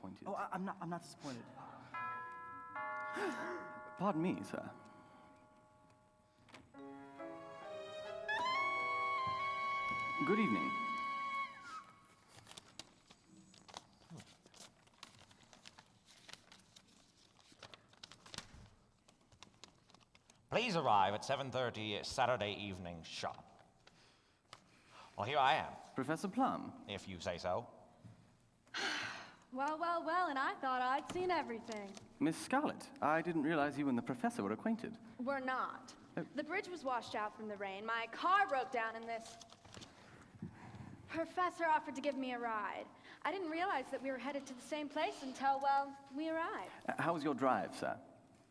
disappointed. Oh, I'm not disappointed. Pardon me, sir. Good evening. Please arrive at 7:30 Saturday evening sharp. Well, here I am, Professor Plum. if you say so. Well, and I thought I'd seen everything. Miss Scarlet, I didn't realize you and the professor were acquainted. We're not. Oh. The bridge was washed out from the rain. My car broke down in this. Professor offered to give me a ride. I didn't realize that we were headed to the same place until, well, we arrived. How was your drive, sir?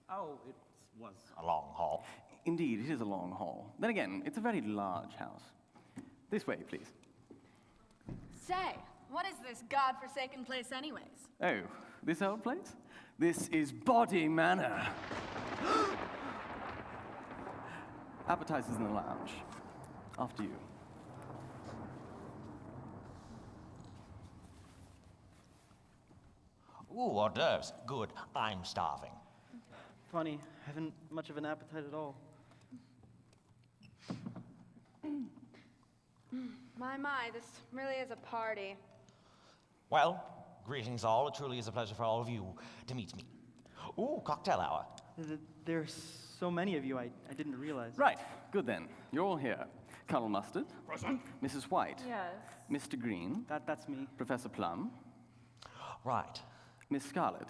Oh, it was. A long haul. Indeed, it is a long haul. Then again, it's a very large house. This way, please. Say, what is this godforsaken place anyways? Oh, this old place? This is Body Manor. Appetizers in the lounge. After you. Ooh, hors d'oeuvres. Good. I'm starving. Funny, haven't much of an appetite at all. My, this really is a party. Well, greetings all. It truly is a pleasure for all of you to meet me. Ooh, cocktail hour. There's so many of you, I didn't realize. Right, good then. You're all here. Colonel Mustard. Present. Mrs. White. Yes. Mr. Green. That's me. Professor Plum. Right. Miss Scarlet.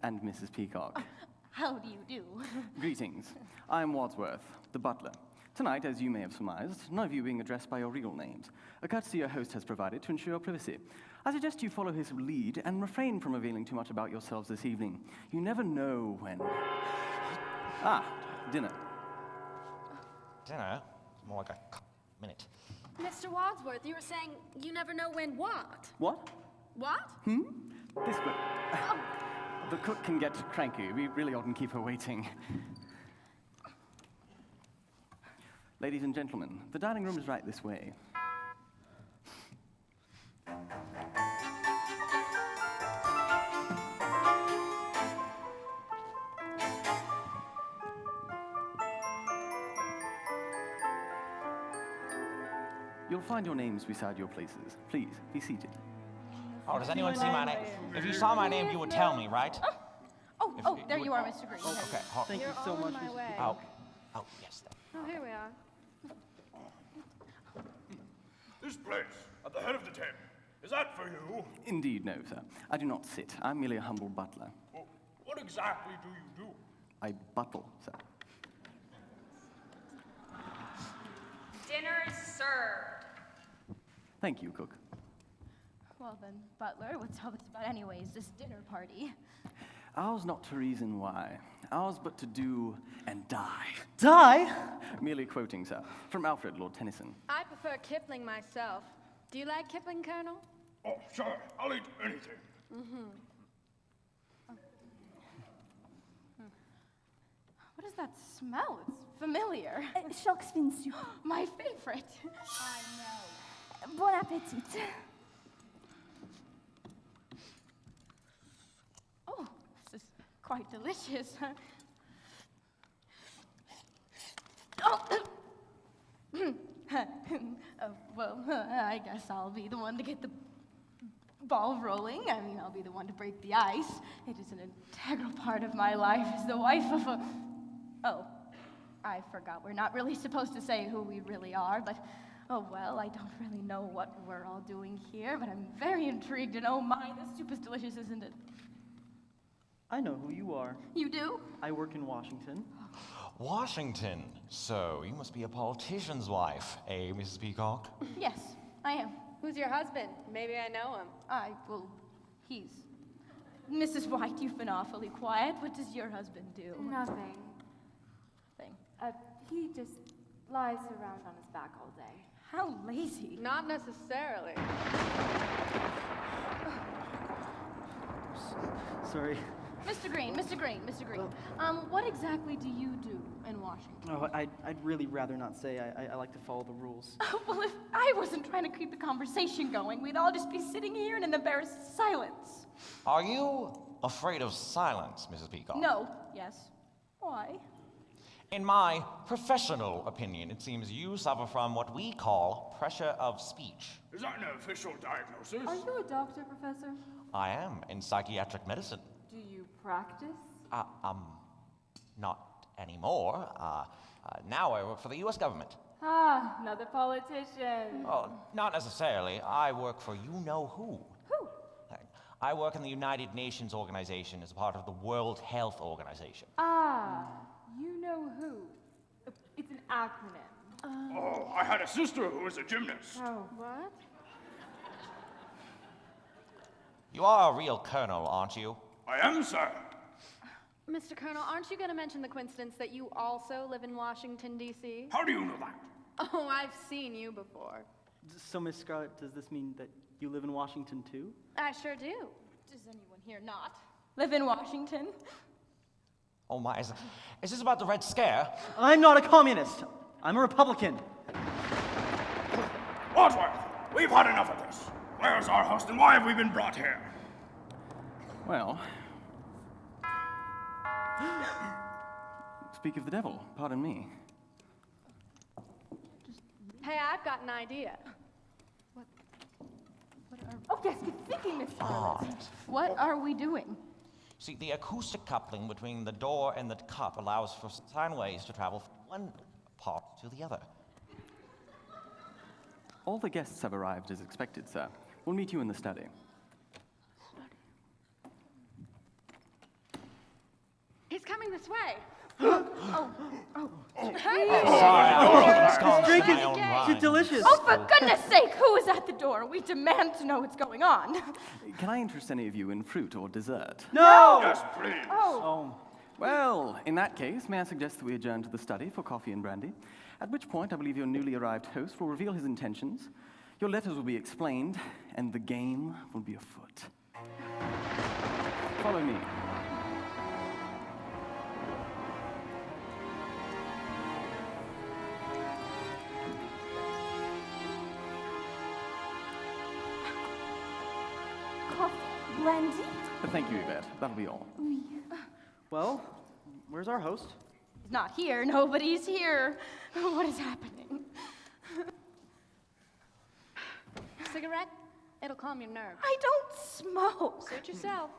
And Mrs. Peacock. How do you do? Greetings. I'm Wadsworth, the butler. Tonight, as you may have surmised, none of you being addressed by your real names, a courtesy your host has provided to ensure your privacy. I suggest you follow his lead and refrain from revealing too much about yourselves this evening. You never know when... dinner. Dinner? More like a minute. Mr. Wadsworth, you were saying you never know when what? What? What? This way. The cook can get cranky. We really oughtn't keep her waiting. Ladies and gentlemen, the dining room is right this way. You'll find your names beside your places. Please, be seated. Oh, does anyone see my name? If you saw my name, you would tell me, right? Oh, there you are, Mr. Green. Okay. Thank you You're so on much, my Mrs. way. Oh, yes. Oh, here we are. This place, at the head of the table, is that for you? Indeed, no, sir. I do not sit. I'm merely a humble butler. Well, what exactly do you do? I buttle, sir. Dinner is served. Thank you, cook. Well then, Butler, what's all this about anyways, this dinner party? Ours not to reason why. Ours but to do and die. Die? Merely quoting, sir, from Alfred, Lord Tennyson. I prefer Kipling myself. Do you like Kipling, Colonel? Oh, sure, I'll eat anything. What is that smell? It's familiar. Shark's fin soup. My favorite. I know. Bon appetit. Oh, this is quite delicious. Well, I guess I'll be the one to get the ball rolling. I mean, I'll be the one to break the ice. It is an integral part of my life as the wife of a... Oh, I forgot. We're not really supposed to say who we really are, but... Oh, well, I don't really know what we're all doing here, but I'm very intrigued, and oh my, this soup is delicious, isn't it? I know who you are. You do? I work in Washington. Washington. So, you must be a politician's wife, eh, Mrs. Peacock? Yes, I am. Who's your husband? Maybe I know him. He's... Mrs. White, you've been awfully quiet. What does your husband do? Nothing. Thing. He just lies around on his back all day. How lazy. Not Sorry. Mr. Green, Mr. Green, Mr. Green. What exactly do you do in Washington? Oh, I'd really rather not say. I like to follow the rules. Well, if I wasn't trying to keep the conversation going, we'd all just be sitting here in an embarrassed silence. Are you afraid of silence, Mrs. Peacock? No. Yes. Why? In my professional opinion, it seems you suffer from what we call pressure of speech. Is that an official diagnosis? Are you a doctor, Professor? I am in psychiatric medicine. Do you practice? Not anymore. Now I work for the U.S. government. Ah, another politician. Oh, not necessarily. I work for you-know-who. Who? I work in the United Nations organization as a part of the World Health Organization. Ah, you know who. It's an acronym. Oh, I had a sister who was a gymnast. Oh. What? You are a real colonel, aren't you? I am, sir. Mr. Colonel, aren't you going to mention the coincidence that you also live in Washington, D.C.? How do you know that? Oh, I've seen you before. So, Miss Scarlet, does this mean that you live in Washington too? I sure do. Does anyone here not live in Washington? Oh my, is this about the Red Scare? I'm not a communist. I'm a Republican. Wadsworth, we've had enough of this. Where's our host and why have we been brought here? Well, speak of the devil, pardon me. Hey, I've got an idea. Oh, yes, good thinking, Miss Charlotte. What are we doing? See, the acoustic coupling between the door and the cup allows for sound waves to travel from one part to the other. All the guests have arrived as expected, sir. We'll meet you in the study. He's coming this way. Sorry, drink is my own rhyme. delicious. Oh, for goodness sake, who is at the door? We demand to know what's going on. Can I interest any of you in fruit or dessert? No! Yes, please. Oh. Well, in that case, may I suggest that we adjourn to the study for coffee and brandy? At which point, I believe your newly arrived host will reveal his intentions, your letters will be explained, and the game will be afoot. Follow me. Coffee, brandy? Thank you, Yvette. That'll be all. Well, where's our host? He's not here. Nobody's here. What is happening? Cigarette? It'll calm your nerves. I don't smoke. Suit yourself.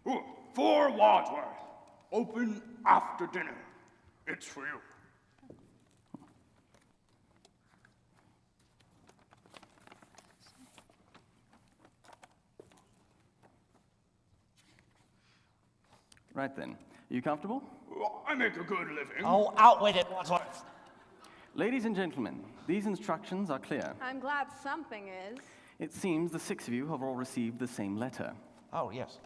Ooh, for Wadsworth. Open after dinner. It's for you. Right then. Are you comfortable? I make a good living. Oh, out with it, Wadsworth. Ladies and gentlemen, these instructions are clear. I'm glad something is. It seems the 6 of you have all received the same letter. Oh, yes.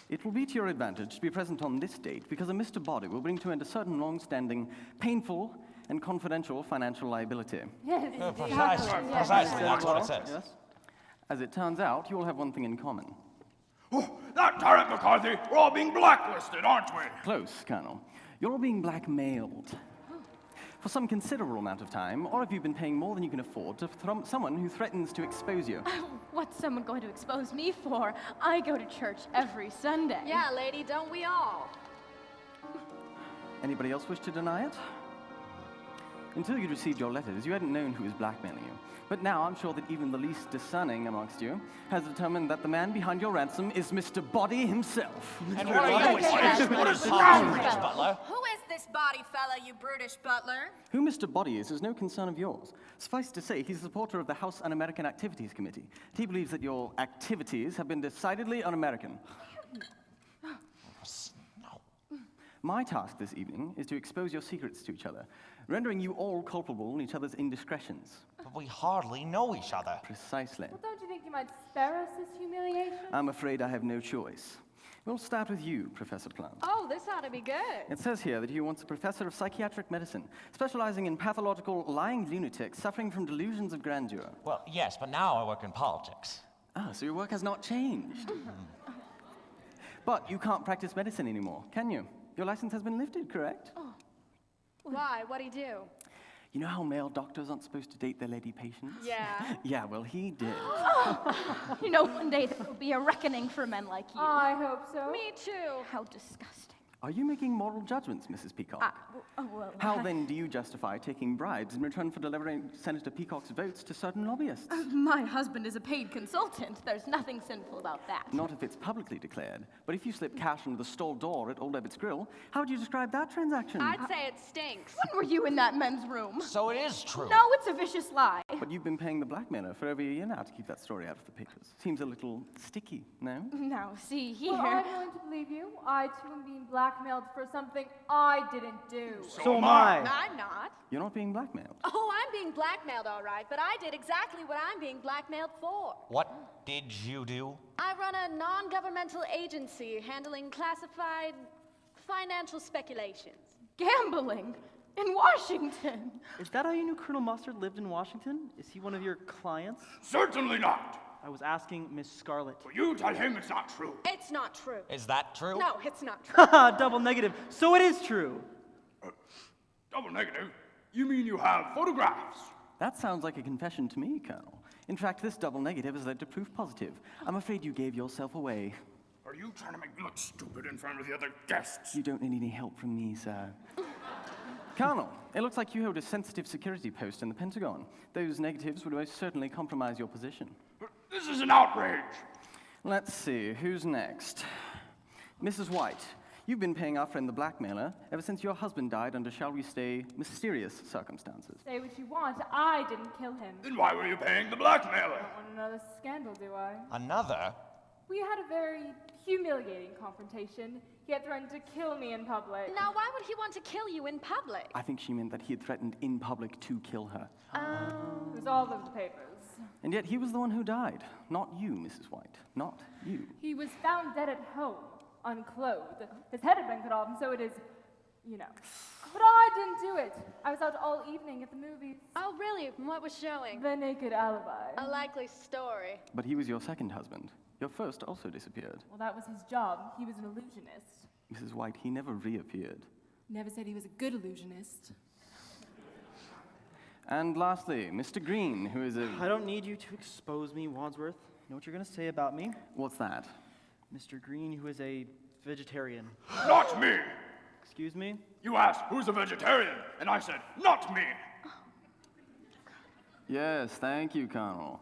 It will be to your advantage to be present on this date because a Mr. Body will bring to end a certain long-standing, painful, and confidential financial liability. Yes, Precisely, that's what it says. Yes? As it turns out, you all have one thing in common. Oh, that Tarrant McCarthy, we're all being blacklisted, aren't we? Close, Colonel. You're all being blackmailed. For some considerable amount of time, or if you've been paying more than you can afford to someone who threatens to expose you. What's someone going to expose me for? I go to church every Sunday. Yeah, lady, don't we all? Anybody else wish to deny it? Until you'd received your letters, you hadn't known who was blackmailing you. But now I'm sure that even the least discerning amongst you has determined that the man behind your ransom is Mr. Body himself. And what are you British butler? Who is this body fella, you brutish butler? Who Mr. Body is no concern of yours. Suffice to say, he's a supporter of the House Un-American Activities Committee. He believes that your activities have been decidedly un-American. My task this evening is to expose your secrets to each other, rendering you all culpable in each other's indiscretions. But we hardly know each other. Precisely. Well, don't you think you might spare us this humiliation? I'm afraid I have no choice. We'll start with you, Professor Plum. Oh, this ought to be good. It says here that you're once a professor of psychiatric medicine, specializing in pathological lying lunatics suffering from delusions of grandeur. Well, yes, but now I work in politics. Ah, so your work has not changed. But you can't practice medicine anymore, can you? Your license has been lifted, correct? Why? What'd he do? You know how male doctors aren't supposed to date their lady patients? Yeah. Yeah, well, he did. You know, one day there will be a reckoning for men like you. I hope so. Me too. How disgusting. Are you making moral judgments, Mrs. Peacock? Well, How then do you justify taking bribes in return for delivering Senator Peacock's votes to certain lobbyists? my husband is a paid consultant. There's nothing sinful about that. Not if it's publicly declared, but if you slip cash into the stall door at Old Ebbitt's Grill, how would you describe that transaction? I'd say it stinks. When were you in that men's room? So it is true. No, it's a vicious lie. But you've been paying the blackmailer for over a year now to keep that story out of the papers. Seems a little sticky, no? Now, see here. Well, I'm willing to believe you. I too am being blackmailed for something I didn't do. So am I. I'm not. You're not being blackmailed. Oh, I'm being blackmailed, all right, but I did exactly what I'm being blackmailed for. What did you do? I run a non-governmental agency handling classified financial speculations. Gambling in Washington. Is that how you knew Colonel Mustard lived in Washington? Is he one of your clients? Certainly not. I was asking Miss Scarlet. Well, you tell him it's not true. It's not true. Is that true? No, it's not true. Haha, double negative. So it is true. Double negative? You mean you have photographs? That sounds like a confession to me, Colonel. In fact, this double negative has led to proof positive. I'm afraid you gave yourself away. Are you trying to make me look stupid in front of the other guests? You don't need any help from me, sir. Colonel, it looks like you hold a sensitive security post in the Pentagon. Those negatives would most certainly compromise your position. This is an outrage. Let's see, who's next? Mrs. White, you've been paying our friend the blackmailer ever since your husband died under, shall we say, mysterious circumstances. Say what you want. I didn't kill him. Then why were you paying the blackmailer? I don't want another scandal, do I? Another? We had a very humiliating confrontation. He had threatened to kill me in public. Now, why would he want to kill you in public? I think she meant that he had threatened in public to kill her. It was all over the papers. And yet he was the one who died, not you, Mrs. White, not you. He was found dead at home, unclothed. His head had been cut off, and so it is, you know. But I didn't do it. I was out all evening at the movies. Oh, really? What was showing? The Naked Alibi. A likely story. But he was your second husband. Your first also disappeared. Well, that was his job. He was an illusionist. Mrs. White, he never reappeared. Never said he was a good illusionist. And lastly, Mr. Green, who is a... I don't need you to expose me, Wadsworth. Know what you're going to say about me? What's that? Mr. Green, who is a vegetarian. Not me. Excuse me? You asked who's a vegetarian, and I said, not me. Yes, thank you, Colonel.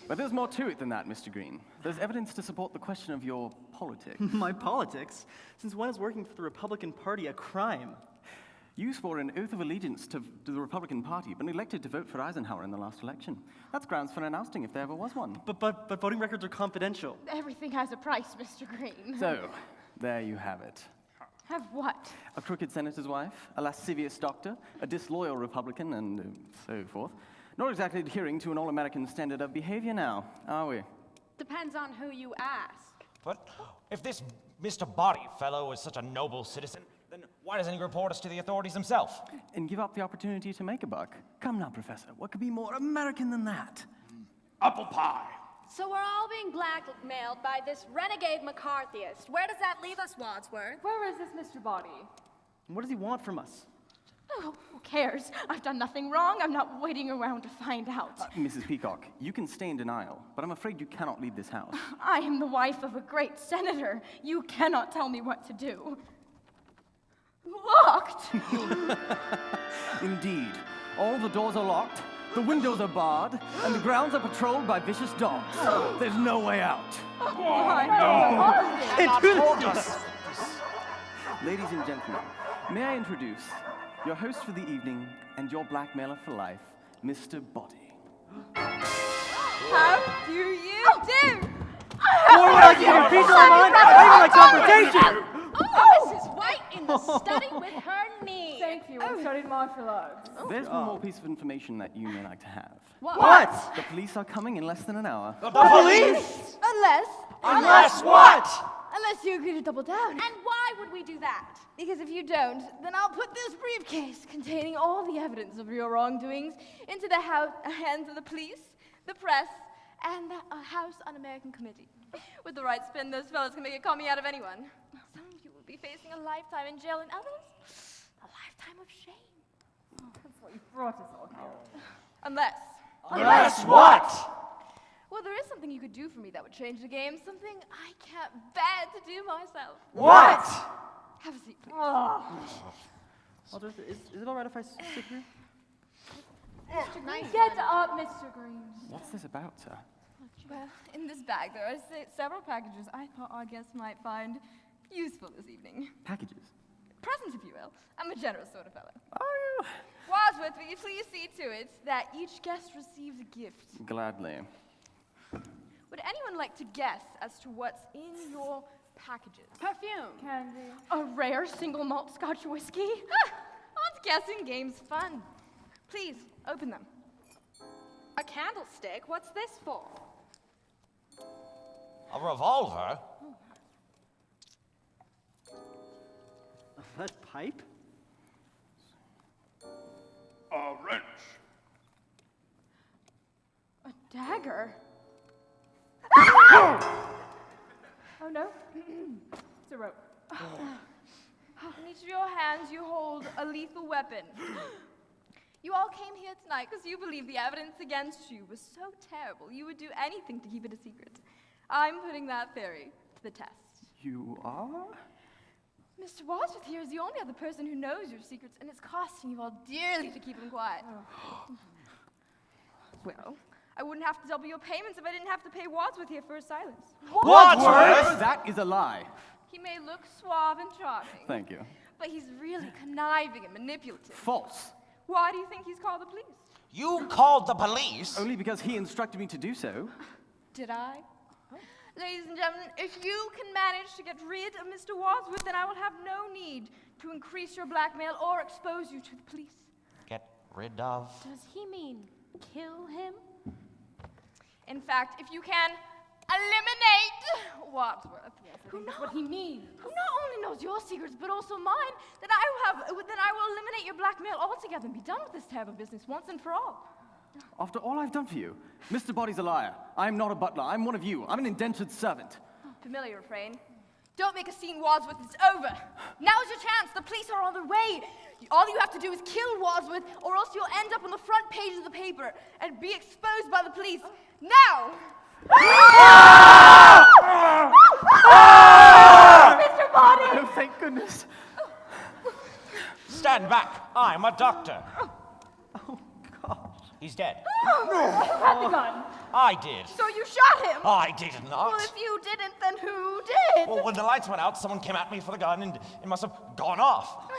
But there's more to it than that, Mr. Green. There's evidence to support the question of your politics. My politics? Since when is working for the Republican Party a crime? You swore an oath of allegiance to the Republican Party, but elected to vote for Eisenhower in the last election. That's grounds for an ousting if there ever was one. But voting records are confidential. Everything has a price, Mr. Green. So, there you have it. Have what? A crooked senator's wife, a lascivious doctor, a disloyal Republican, and so forth. Not exactly adhering to an all-American standard of behavior now, are we? Depends on who you ask. But if this Mr. Body fellow is such a noble citizen, then why doesn't he report us to the authorities himself? And give up the opportunity to make a buck. Come now, Professor, what could be more American than that? Apple pie. So we're all being blackmailed by this renegade McCarthyist. Where does that leave us, Wadsworth? Where is this Mr. Body? And what does he want from us? Oh, who cares? I've done nothing wrong. I'm not waiting around to find out. Mrs. Peacock, you can stay in denial, but I'm afraid you cannot leave this house. I am the wife of a great senator. You cannot tell me what to do. Locked! Indeed, all the doors are locked, the windows are barred, and the grounds are patrolled by vicious dogs. There's no way out. Ladies and gentlemen, may I introduce your host for the evening and your blackmailer for life, Mr. Body. How do you do? More like you, peace of mind! I even like confrontation! Oh, Mrs. White in the study with her knee. Thank you. I studied martial arts. There's one more piece of information that you may like to have. What? The police are coming in less than an hour. The police? Unless what? Unless you agree to double down. And why would we do that? Because if you don't, then I'll put this briefcase containing all the evidence of your wrongdoings into the hands of the police, the press, and the House Un-American Committee. With the right spin, those fellas can make a commie out of anyone. Some of you will be facing a lifetime in jail, and others, a lifetime of shame. That's what you brought us all here. Unless what? Well, there is something you could do for me that would change the game, something I can't bear to do myself. What? Have a seat, please. Is it all right if I sit here? Get up, Mr. Green. What's this about, sir? Well, in this bag there are several packages I thought our guests might find useful this evening. Packages. Presents, if you will. I'm a generous sort of fellow. Oh, Wadsworth, will you please see to it that each guest receives a gift? gladly. Would anyone like to guess as to what's in your packages? Perfume. Candy. A rare single malt Scotch whiskey? Aren't guessing games fun? Please, open them. A candlestick? What's this for? A revolver? A lead pipe? A wrench. A dagger? Oh no. It's a rope. In each of your hands you hold a lethal weapon. You all came here tonight because you believe the evidence against you was so terrible you would do anything to keep it a secret. I'm putting that theory to the test. You are? Mr. Wadsworth here is the only other person who knows your secrets, and it's costing you all dearly to keep them quiet. Well, I wouldn't have to double your payments if I didn't have to pay Wadsworth here for his silence. Wadsworth? That is a lie. He may look suave and charming, Thank you. but he's really conniving and manipulative. False. Why do you think he's called the police? You called the police? Only because he instructed me to do so. Did I? Ladies and gentlemen, if you can manage to get rid of Mr. Wadsworth, then I will have no need to increase your blackmail or expose you to the police. Get rid of? Does he mean kill him? In fact, if you can eliminate Wadsworth, who That's what he means. not only knows your secrets but also mine, then I will eliminate your blackmail altogether and be done with this terrible business once and for all. After all I've done for you, Mr. Body's a liar. I'm not a butler. I'm one of you. I'm an indentured servant. Familiar refrain. Don't make a scene, Wadsworth. It's over. Now's your chance. The police are on their way. All you have to do is kill Wadsworth, or else you'll end up on the front page of the paper and be exposed by the police. Now! Mr. Body! Oh, thank goodness. Stand back. I'm a doctor. Oh, gosh. He's dead. Who had the gun? I did. So you shot him? I did not. Well, if you didn't, then who did? Well, when the lights went out, someone came at me for the gun, and it must have gone off.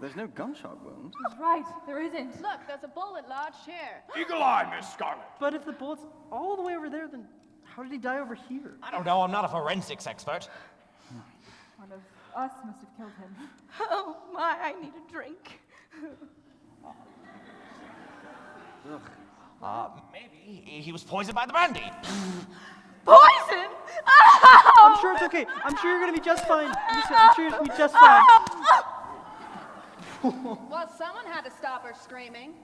There's no gunshot wound. He's right. There isn't. Look, there's a bullet lodged here. Eagle eye, Miss Scarlet. But if the bullet's all the way over there, then how did he die over here? I don't know. I'm not a forensics expert. One of us must have killed him. Oh my, I need a drink. Maybe he was poisoned by the brandy. Poison? I'm sure it's okay. I'm sure you're gonna be just fine. I'm sure you'll be just fine. Well, someone had to stop her screaming.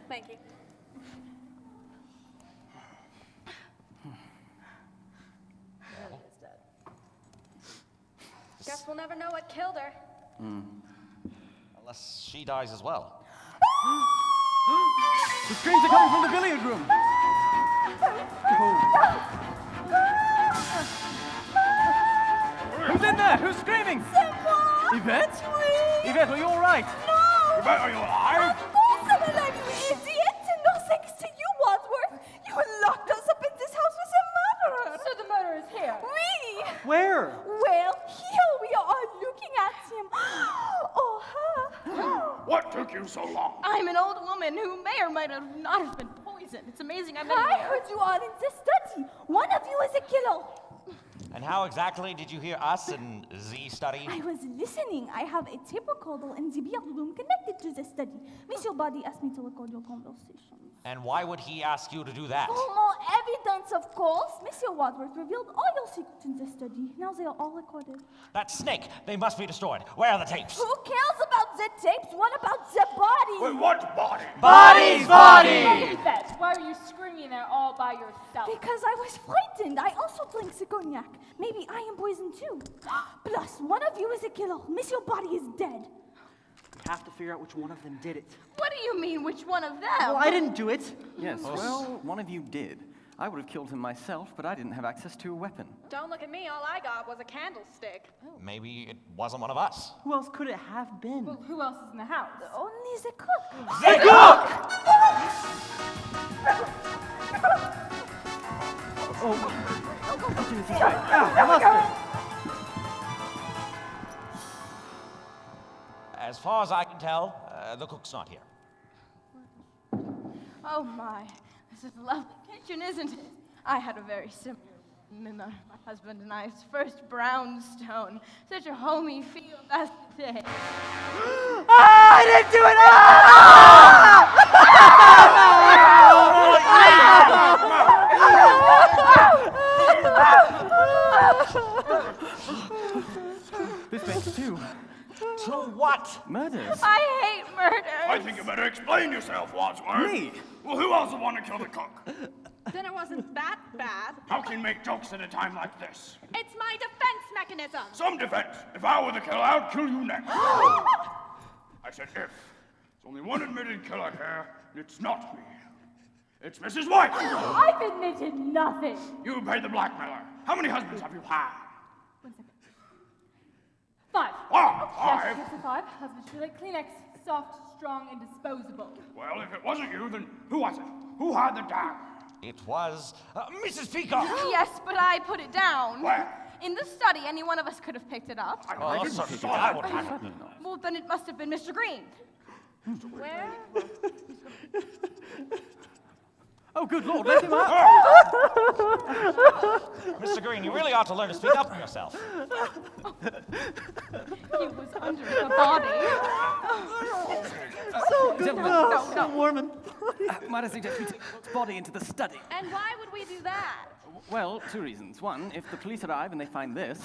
Thank you. Guess we'll never know what killed her. Unless she dies as well. The screams are coming from the billiard room. Who's in there? Who's screaming? Yvette? Yvette, are you all right? Yvette, are you alive? Someone like you idiot! No thanks to you, Wadsworth. You locked us up in this house with a murderer. So the murderer is here. We? Where? Well, here we are looking at him. Or her. What took you so long? I'm an old woman who may or may not have been poisoned. It's amazing I met I heard you are in the study. One of you is a killer. And how exactly did you hear us and Z study? I was listening. I have a tape recorder in the beer room connected to the study. Monsieur Body asked me to record your conversations. And why would he ask you to do that? For more evidence, of course. Monsieur Wadsworth revealed all your secrets in the study. Now they are all recorded. That snake, they must be destroyed. Where are the tapes? Who cares about the tapes? What about the body? Wait, what body? Bodies, body! Fetch, why were you screaming there all by yourself? Because I was frightened. I also drink the cognac. Maybe I am poisoned too. Plus, one of you is a killer. Monsieur Body is dead. We have to figure out which one of them did it. What do you mean, which one of them? Well, I didn't do it. Yes, well, one of you did. I would have killed him myself, but I didn't have access to a weapon. Don't look at me, all I got was a candlestick. Maybe it wasn't one of us. Who else could it have been? Well, who else is in the house? Only the cook. The cook! As far as I can tell, the cook's not here. Oh my, this is a lovely kitchen, isn't it? I had a very similar my husband and I's first brownstone. Such a homey feel that day. I didn't do it! This makes two. To what? Murders. I hate murder. I think you better explain yourself, Wadsworth. Me? Well, who else would want to kill the cook? Then it wasn't that bad. How can you make jokes at a time like this? It's my defense mechanism. Some defense. If I were the killer, I'd kill you next. I said if. There's only one admitted killer here, and it's not me. It's Mrs. White. I've admitted nothing. You paid the blackmailer. How many husbands have you had? 1 second. 5. Ah, 5. Yes, 5. Husband should like Kleenex, soft, strong, and disposable. Well, if it wasn't you, then who was it? Who had the dagger? It was Mrs. Peacock. Yes, but I put it down. Where? In the study, any one of us could have picked it up. I didn't certainly pick it thought I would up. have it. Certainly not. Well, then it must have been Mr. Green. Where? Oh, good Lord, let him out! Mr. Green, you really ought to learn to speak up for yourself. He was under the body. Gentlemen, No. Warm and might I suggest we take the body into the study? And why would we do that? Well, two reasons. One, if the police arrive and they find this,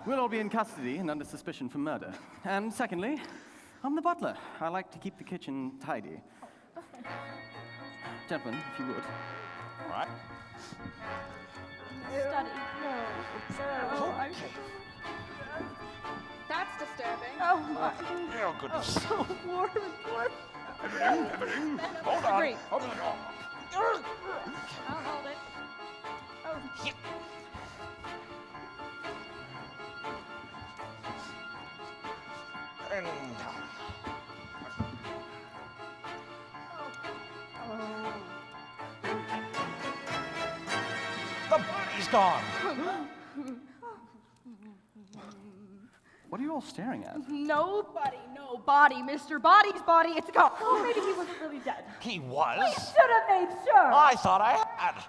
we'll all be in custody and under suspicion for murder. And secondly, I'm the butler. I like to keep the kitchen tidy. Gentlemen, if you would. All right. Study. That's disturbing. Oh my. Oh, goodness. Everything. Hold on. Green. Open the door. I'll hold it. And the body's gone. What are you all staring at? Nobody, no body. Mr. Body's body, it's gone. Oh, maybe he wasn't really dead. He was. Should have made sure. I thought I had.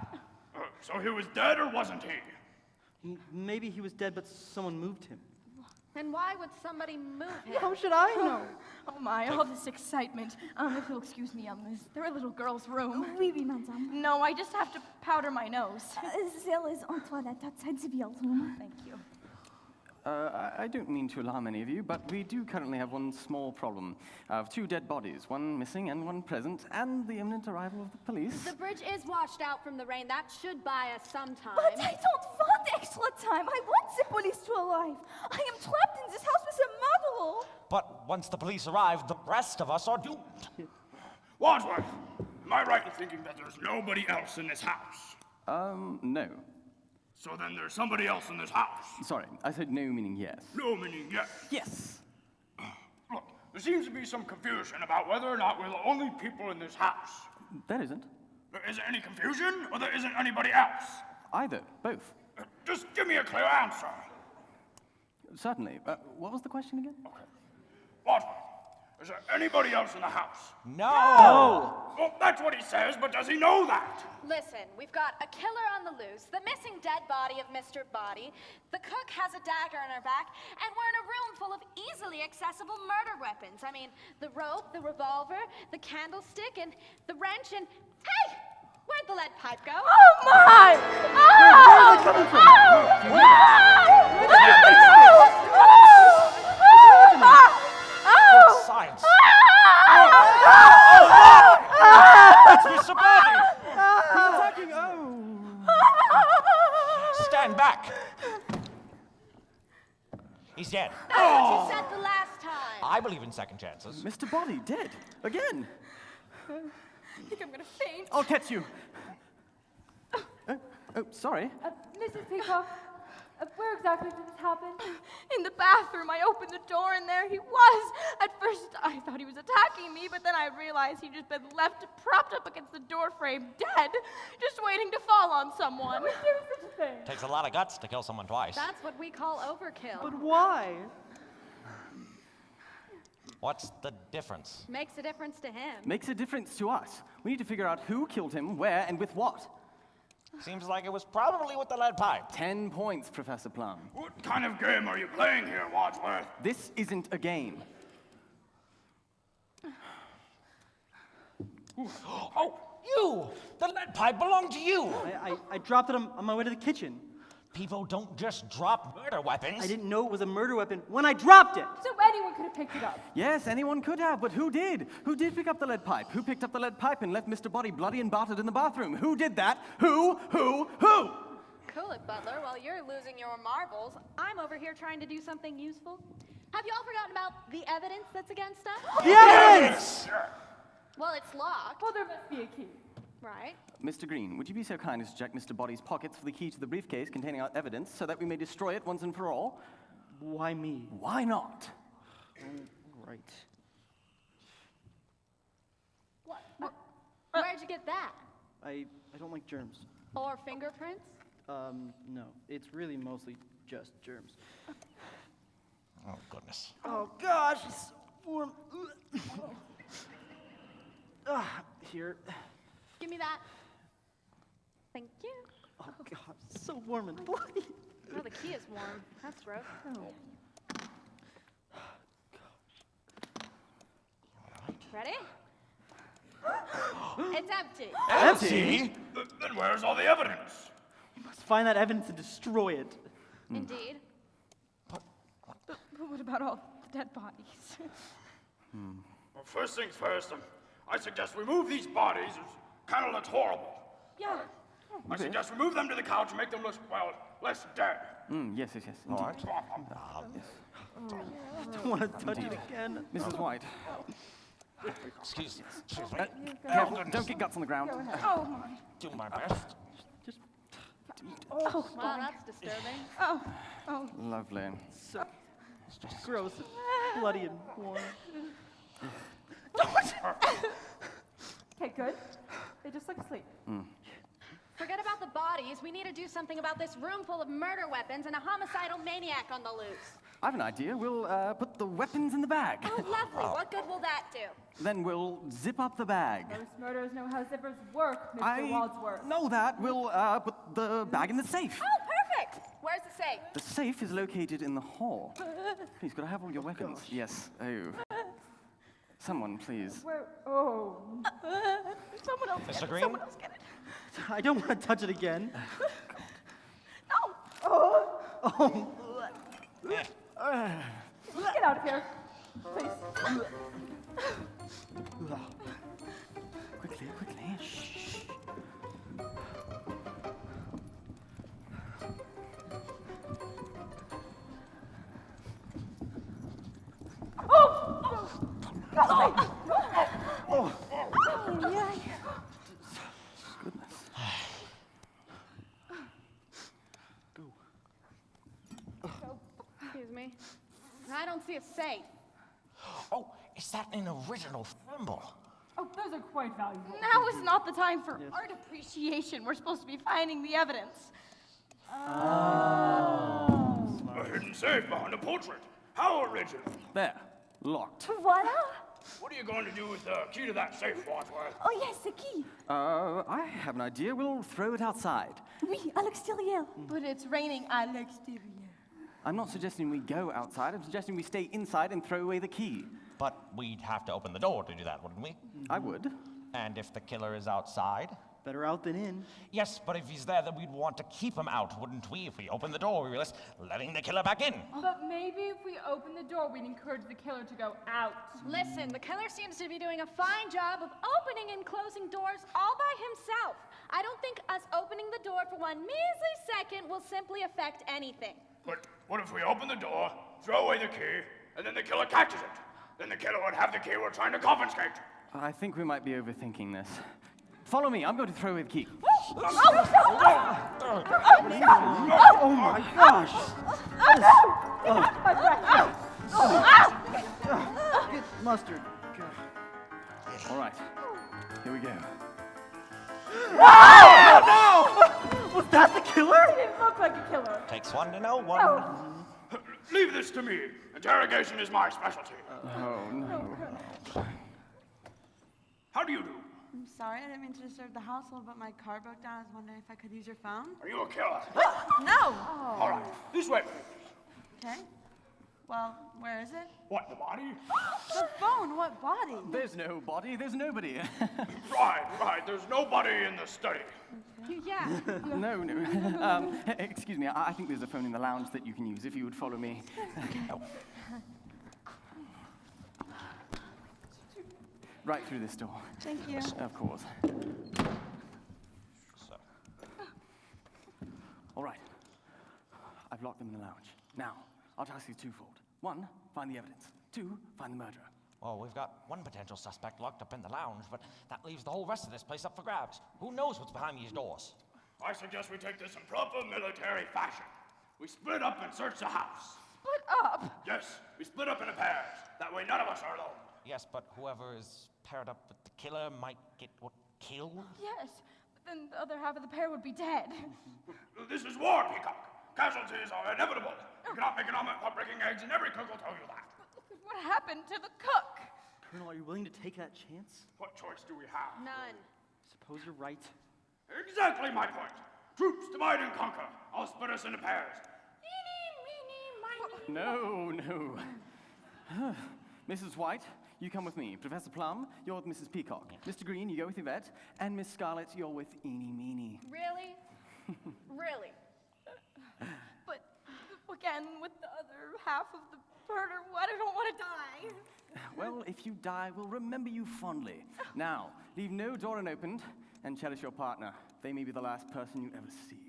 So he was dead or wasn't he? maybe he was dead, but someone moved him. And why would somebody move him? How should I know? Oh my, all this excitement. If you'll excuse me, is there a little girl's room? Oui, oui, madame. No, I just have to powder my nose. There is en toilette outside the beer room. Thank you. I don't mean to alarm any of you, but we do currently have one small problem. Of two dead bodies, one missing and one present, and the imminent arrival of the police. The bridge is washed out from the rain. That should buy us some time. But I don't want extra time. I want the police to arrive. I am trapped in this house with a murderer. But once the police arrive, the rest of us are doomed. Wadsworth, am I right in thinking that there's nobody else in this house? No. So then there's somebody else in this house. Sorry, I said no meaning yes. No meaning yes. Yes. Look, there seems to be some confusion about whether or not we're the only people in this house. There isn't. Is there any confusion, or there isn't anybody else? Either. Both. Just give me a clear answer. Certainly. What was the question again? Wadsworth, Is there anybody else in the house? No! Well, that's what he says, but does he know that? Listen, we've got a killer on the loose, the missing dead body of Mr. Body, the cook has a dagger in her back, and we're in a room full of easily accessible murder weapons. I mean, the rope, the revolver, the candlestick, and the wrench, and hey! Where'd the lead pipe go? Oh my! Science! That's Mr. Body! He's attacking. Oh. Stand back! He's dead. That's what you said the last time. I believe in second chances. Mr. Body, dead. Again. I think I'm gonna faint. I'll catch you. Oh, sorry. Mrs. Peacock, where exactly did this happen? In the bathroom, I opened the door and there he was. At first, I thought he was attacking me, but then I realized he'd just been left propped up against the door frame, dead, just waiting to fall on someone. Do such a thing. Takes a lot of guts to kill someone twice. That's what we call overkill. But why? What's the difference? Makes a difference to him. Makes a difference to us. We need to figure out who killed him, where, and with what. Seems like it was probably with the lead pipe. 10 points, Professor Plum. What kind of game are you playing here, Wadsworth? This isn't a game. Oh, you! The lead pipe belonged to you! I dropped it on my way to the kitchen. People don't just drop murder weapons. I didn't know it was a murder weapon when I dropped it. So anyone could have picked it up. Yes, anyone could have, but who did? Who did pick up the lead pipe? Who picked up the lead pipe and left Mr. Body bloody and battered in the bathroom? Who did that? Who? Cool it, Butler. While you're losing your marbles, I'm over here trying to do something useful. Have you all forgotten about the evidence that's against us? The evidence! Well, it's locked, Well, there must be a key. right? Mr. Green, would you be so kind as to check Mr. Body's pockets for the key to the briefcase containing our evidence so that we may destroy it once and for all? Why me? Why not? Right. Where'd you get that? I don't like germs. Or fingerprints? No. It's really mostly just germs. Oh, goodness. Oh gosh, it's so warm. Here. Give me that. Thank you. Oh god, it's so warm and bloody. Oh, the key is warm. That's gross. Ready? It's empty. Empty? Then where's all the evidence? We must find that evidence and destroy it. Indeed. But what about all the dead bodies? Well, first things first, I suggest we move these bodies. It kind of looks horrible. Yeah. I suggest we move them to the couch and make them look, well, less dead. Yes. All right. I don't want to touch it again. Mrs. White, Excuse me. careful, don't get guts on the ground. Oh my. Do my best. Well, that's disturbing. Oh. Lovely. So gross, bloody and warm. Okay, good. They just look asleep. Forget about the bodies. We need to do something about this room full of murder weapons and a homicidal maniac on the loose. I have an idea. We'll put the weapons in the bag. Oh, lovely. What good will that do? Then we'll zip up the bag. Most murderers know how zippers work, Mr. Wadsworth. know that. We'll put the bag in the safe. Oh, perfect. Where's the safe? The safe is located in the hall. Please, could I have all your weapons? Yes. Oh. Someone, please. Where? Oh. Someone else get Mr. it. Green? Someone else get it. I don't want to touch it again. No. Let's get out of here. Please. Quickly. Shh. Excuse me. I don't see a safe. Oh, is that an original thimble? Oh, those are quite valuable. Now is not the time for art appreciation. We're supposed to be finding the evidence. A hidden safe behind a portrait. How original. There. Locked. Voila! What are you going to do with the key to that safe, Wadsworth? Oh, yes, the key. I have an idea. We'll throw it outside. Oui, à l'extérieur. But it's raining à l'extérieur. I'm not suggesting we go outside. I'm suggesting we stay inside and throw away the key. But we'd have to open the door to do that, wouldn't we? I would. And if the killer is outside? Better out than in. Yes, but if he's there, then we'd want to keep him out, wouldn't we? If we open the door, we risk letting the killer back in. But maybe if we open the door, we'd encourage the killer to go out. Listen, the killer seems to be doing a fine job of opening and closing doors all by himself. I don't think us opening the door for one measly second will simply affect anything. But what if we open the door, throw away the key, and then the killer catches it? Then the killer would have the key we're trying to confiscate. I think we might be overthinking this. Follow me. I'm going to throw away the key. Oh my gosh! Get mustard. God. All right. Here we go. Was that the killer? It didn't look like a killer. Takes one to know one. Oh. Leave this to me. Interrogation is my specialty. Oh, no. How do you do? I'm sorry, I didn't mean to disturb the household, but my car broke down. I was wondering if I could use your phone. Are you a killer? No! All right, this way, please. Okay. Well, where is it? What, the body? The phone, what body? There's no body. There's nobody. Right. There's nobody in the study. Yeah. No. Excuse me. I think there's a phone in the lounge that you can use if you would follow me. Oh. Right through this door. Thank you. Of course. So, All right. I've locked them in the lounge. Now, our task is twofold. 1, find the evidence. 2, find the murderer. well, we've got one potential suspect locked up in the lounge, but that leaves the whole rest of this place up for grabs. Who knows what's behind these doors? I suggest we take this in proper military fashion. We split up and search the house. Split up? Yes, we split up into pairs. That way none of us are alone. Yes, but whoever is paired up with the killer might get killed? Yes, but then the other half of the pair would be dead. This is war, Peacock. Casualties are inevitable. You cannot make an omelet without breaking eggs, and every cook will tell you that. But what happened to the cook? Colonel, are you willing to take that chance? What choice do we have? None. Suppose you're right. Exactly my point. Troops, divide and conquer. I'll split us into pairs. No. Mrs. White, you come with me. Professor Plum, you're with Mrs. Peacock. Mr. Green, you go with Yvette. And Miss Scarlet, you're with Eenie Meenie. Really? Really? But again, with the other half of the murder, I don't want to die. Well, if you die, we'll remember you fondly. Now, leave no door unopened and cherish your partner. They may be the last person you ever see.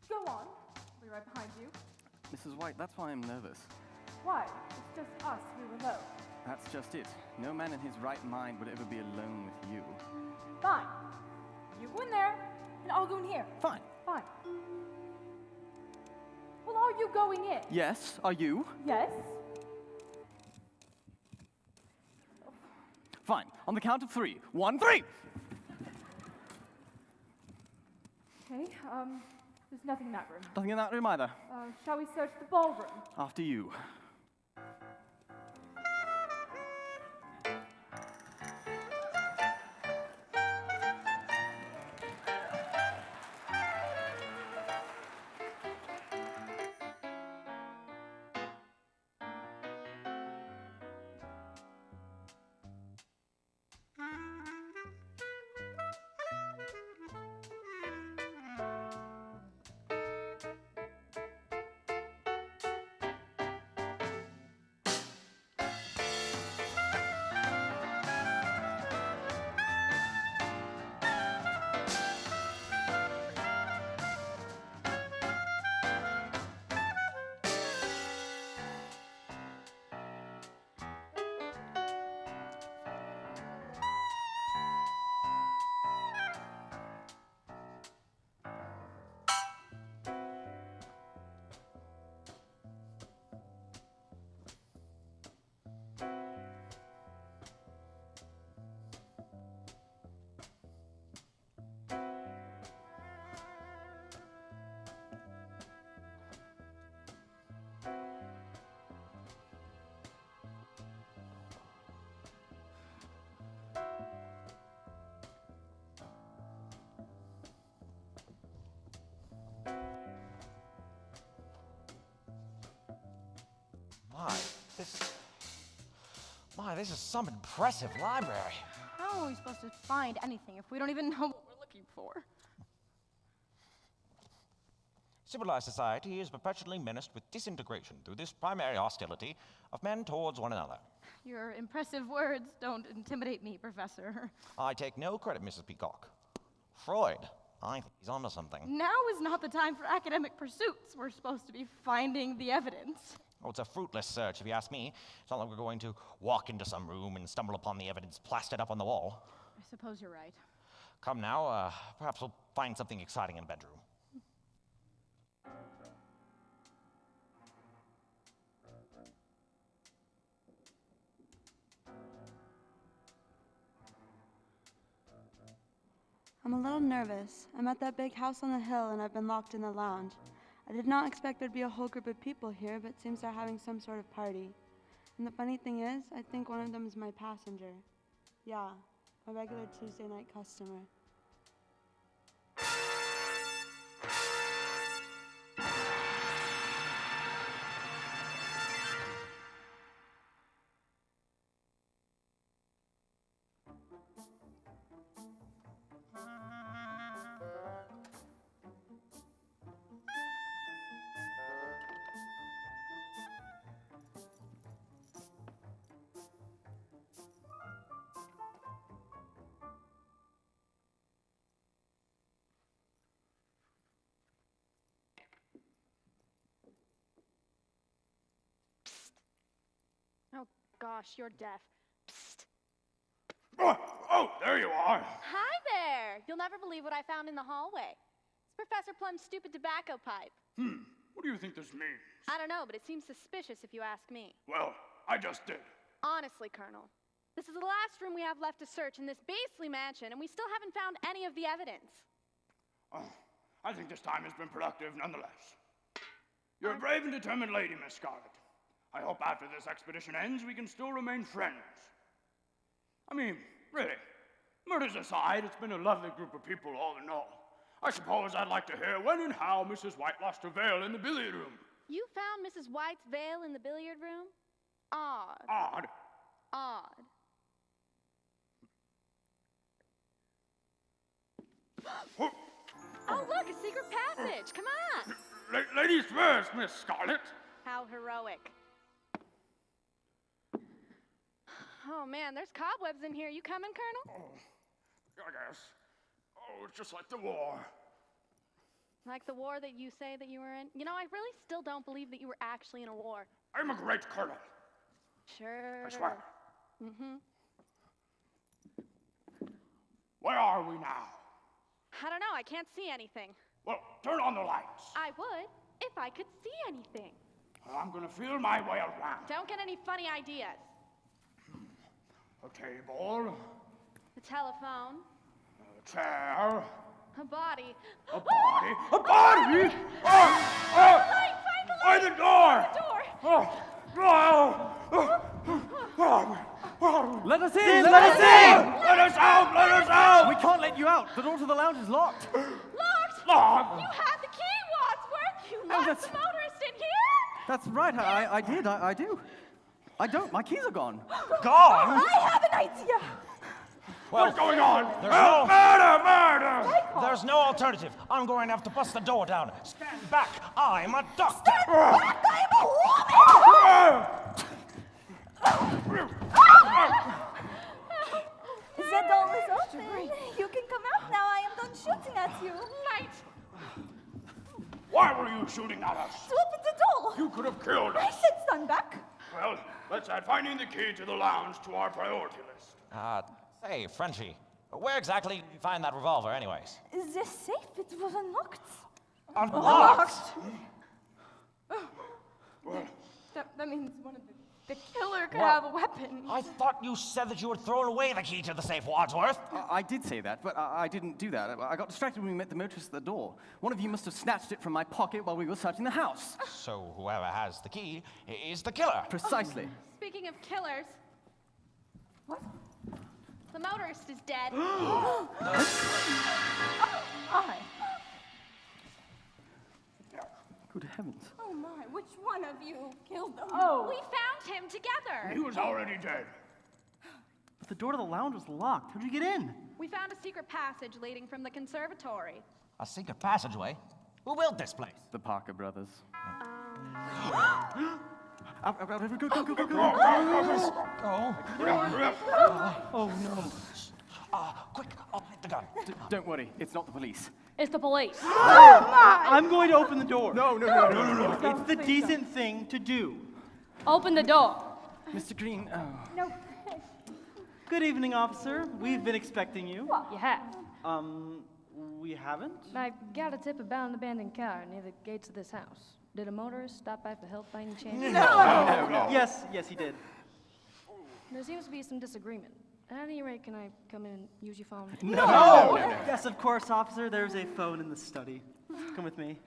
Go on. I'll be right behind you. Mrs. White, that's why I'm nervous. Why? It's just us. We were low. That's just it. No man in his right mind would ever be alone with you. Fine. You go in there, and I'll go in here. Fine. Fine. Well, are you going in? Yes, are you? Yes. Fine. On the count of 3. 1, 3! Okay, there's nothing in that room. Nothing in that room either. Shall we search the ballroom? After you. this is some impressive library. How are we supposed to find anything if we don't even know what we're looking for? Civilized society is perpetually menaced with disintegration through this primary hostility of men towards one another. Your impressive words don't intimidate me, Professor. I take no credit, Mrs. Peacock. Freud, I think he's onto something. Now is not the time for academic pursuits. We're supposed to be finding the evidence. Oh, it's a fruitless search, if you ask me. It's not like we're going to walk into some room and stumble upon the evidence plastered up on the wall. I suppose you're right. Come now, perhaps we'll find something exciting in the bedroom. I'm a little nervous. I'm at that big house on the hill and I've been locked in the lounge. I did not expect there'd be a whole group of people here, but it seems they're having some sort of party. And the funny thing is, I think one of them is my passenger. Yeah, a regular Tuesday night customer. Oh, gosh, you're deaf. Psst. Oh, there you are. Hi there! You'll never believe what I found in the hallway. It's Professor Plum's stupid tobacco pipe. What do you think this means? I don't know, but it seems suspicious if you ask me. Well, I just did. Honestly, Colonel, this is the last room we have left to search in this beastly mansion, and we still haven't found any of the evidence. I think this time has been productive nonetheless. You're a brave and determined lady, Miss Scarlet. I hope after this expedition ends, we can still remain friends. I mean, really, murders aside, it's been a lovely group of people all in all. I suppose I'd like to hear when and how Mrs. White lost her veil in the billiard room. You found Mrs. White's veil in the billiard room? Odd. Odd. Odd. Oh, look, a secret passage. Come on. Ladies first, Miss Scarlet. How heroic. Oh, man, there's cobwebs in here. You coming, Colonel? Oh, I guess. Oh, it's just like the war. Like the war that you say that you were in? You know, I really still don't believe that you were actually in a war. I'm a great colonel. Sure. I swear. Mm-hmm. Where are we now? I don't know. I can't see anything. Well, turn on the lights. I would if I could see anything. I'm gonna feel my way around. Don't get any funny ideas. A table. The telephone. A chair. A body. A body. A body! Light! Find the light! By the door! The door! Let us in! Sin, Let let us us in! Let us out! Let us out! We can't let you out. The door to the lounge is locked. Locked! Locked! You had the key, Wadsworth! You Oh, locked that's- the motorist in here! That's right. I did. I do. I don't. My keys are gone. Gone? I have an idea. What's going on? There's no- Murder! There's no alternative. I'm going to have to bust the door down. Stand back. I'm a doctor. The door is open. You can come out now. I am done shooting at you. Light! Why were you shooting at us? To open the door. You could have killed I us. said stand back. Well, let's add finding the key to the lounge to our priority list. Hey, Frenchie, where exactly did you find that revolver anyways? The safe, it was unlocked. Unlocked? Well, That means one of the killer could have a weapon. I thought you said that you had thrown away the key to the safe, Wadsworth. I did say that, but I didn't do that. I got distracted when we met the motorist at the door. One of you must have snatched it from my pocket while we were searching the house. So whoever has the key is the killer. Precisely. Speaking of killers, What? the motorist is dead. I. Good heavens. Oh my, which one of you killed them? We found him together. he was already dead. The door to the lounge was locked. How'd you get in? We found a secret passage leading from the conservatory. A secret passageway? Who built this place? The Parker brothers. Oh no. Quick, I'll hit the gun. Don't worry, it's not the police. It's the police. I'm going to open the door. No. It's the decent thing to do. Open the door. Mr. Green, No. Good evening, officer. We've been expecting you. You have. We haven't? I got a tip about an abandoned car near the gates of this house. Did a motorist stop by for help by any chance? No. Yes, he did. There seems to be some disagreement. At any rate, can I come in and use your phone? No! Yes, of course, officer. There's a phone in the study. Come with me.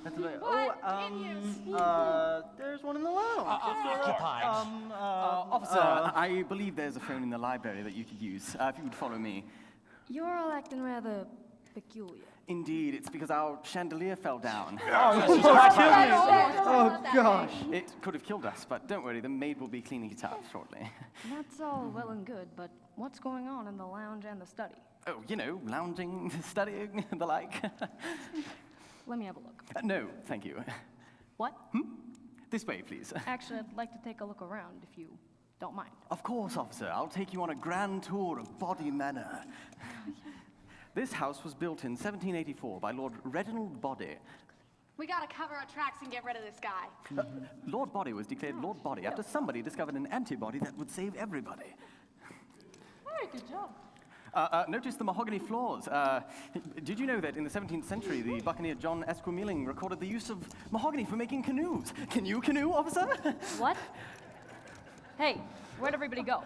That's about there's one in the lounge. Occupied. Officer, I believe there's a phone in the library that you could use, if you would follow me. You're all acting rather peculiar. Indeed, it's because our chandelier fell down. Oh, gosh. It could have killed us, but don't worry, the maid will be cleaning it up shortly. That's all well and good, but what's going on in the lounge and the study? Oh, lounging, studying, the like. Let me have a look. No, thank you. What? This way, please. Actually, I'd like to take a look around, if you don't mind. Of course, officer. I'll take you on a grand tour of Body Manor. This house was built in 1784 by Lord Reginald Body. We gotta cover our tracks and get rid of this guy. Lord Body was declared Lord Body after somebody discovered an antibody that would save everybody. Very good job. Notice the mahogany floors. Did you know that in the 17th century, the buccaneer John Esquemeling recorded the use of mahogany for making canoes? Can you canoe, officer? What? Hey, where'd everybody go?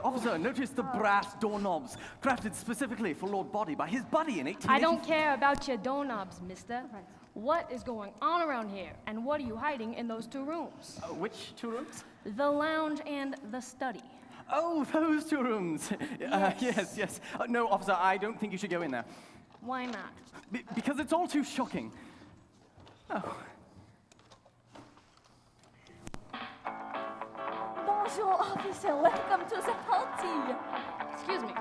Officer, notice the brass doorknobs, crafted specifically for Lord Body by his buddy in 1880. I don't care about your doorknobs, mister. What is going on around here, and what are you hiding in those two rooms? Which two rooms? The lounge and the study. Oh, those two rooms. Yes. No, officer, I don't think you should go in there. Why not? Because it's all too shocking. Oh. Bonjour, officer. Welcome to the party. Excuse me.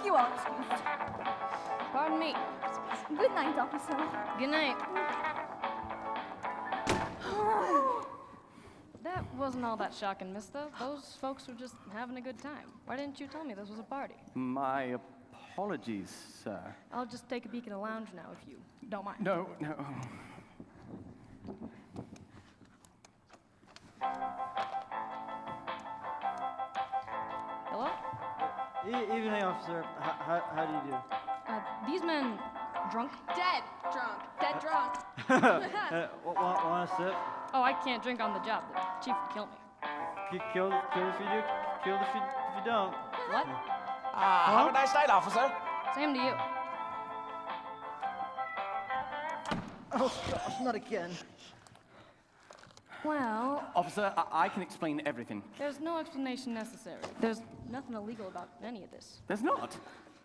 You are excused. Pardon me. Good night, officer. Good night. That wasn't all that shocking, mister. Those folks were just having a good time. Why didn't you tell me this was a party? My apologies, sir. I'll just take a peek in the lounge now, if you don't mind. No. Hello? Evening, officer. How do you do? These men drunk? Dead drunk. Dead drunk. Want a sip? Oh, I can't drink on the job. The chief would kill me. Killed if you do, killed if you don't. What? Have a nice night, officer. Same to you. Oh, gosh, not again. Well, Officer, I can explain everything. there's no explanation necessary. There's nothing illegal about any of this. There's not.